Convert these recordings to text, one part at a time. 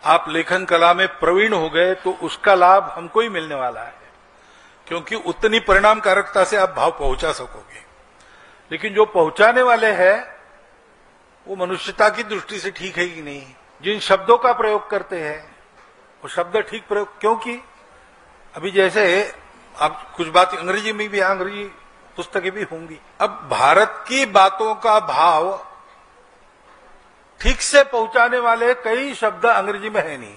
आप लेखन कला में प्रवीण हो गए तो उसका लाभ हमको ही मिलने वाला है, क्योंकि उतनी परिणामकारकता से आप भाव पहुंचा सकोगे। लेकिन जो पहुंचाने वाले हैं वो मनुष्यता की दृष्टि से ठीक है कि नहीं, जिन शब्दों का प्रयोग करते हैं वो शब्द ठीक प्रयोग, क्योंकि अभी जैसे आप कुछ बात अंग्रेजी में भी, अंग्रेजी पुस्तकें भी होंगी। अब भारत की बातों का भाव ठीक से पहुंचाने वाले कई शब्द अंग्रेजी में है नहीं,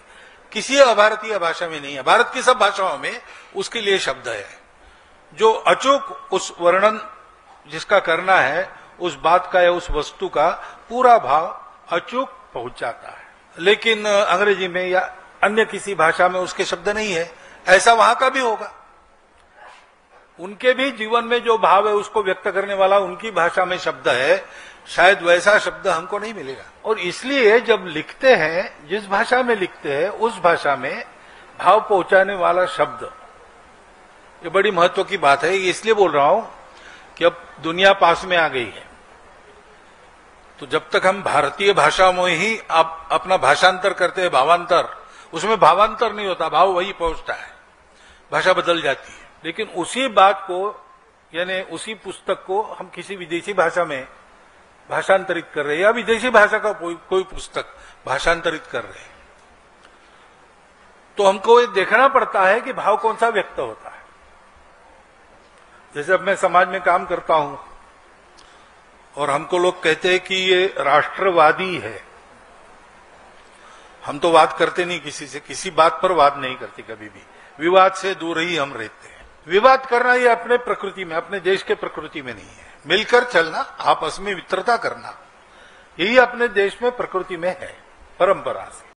किसी अभारतीय भाषा में नहीं है। भारत की सब भाषाओं में उसके लिए शब्द है जो अचूक उस वर्णन जिसका करना है, उस बात का या उस वस्तु का पूरा भाव अचूक पहुंचाता है। लेकिन अंग्रेजी में या अन्य किसी भाषा में उसके शब्द नहीं है। ऐसा वहां का भी होगा, उनके भी जीवन में जो भाव है उसको व्यक्त करने वाला उनकी भाषा में शब्द है, शायद वैसा शब्द हमको नहीं मिलेगा। और इसलिए जब लिखते हैं, जिस भाषा में लिखते हैं उस भाषा में भाव पहुंचाने वाला शब्द, ये बड़ी महत्व की बात है। इसलिए बोल रहा हूं कि अब दुनिया पास में आ गई है, तो जब तक हम भारतीय भाषा में ही आप अपना भाषांतर करते हैं, भावांतर, उसमें भावांतर नहीं होता, भाव वही पहुंचता है, भाषा बदल जाती है। लेकिन उसी बात को यानी उसी पुस्तक को हम किसी विदेशी भाषा में भाषांतरित कर रहे हैं या विदेशी भाषा का कोई पुस्तक भाषांतरित कर रहे हैं, तो हमको ये देखना पड़ता है कि भाव कौन सा व्यक्त होता है। जैसे अब मैं समाज में काम करता हूं और हमको लोग कहते हैं कि ये राष्ट्रवादी है, हम तो वाद करते नहीं किसी से, किसी बात पर वाद नहीं करते कभी भी, विवाद से दूर ही हम रहते हैं। विवाद करना ये अपने प्रकृति में, अपने देश के प्रकृति में नहीं है। मिलकर चलना, आपस में मित्रता करना, यही अपने देश में प्रकृति में है, परंपरा से।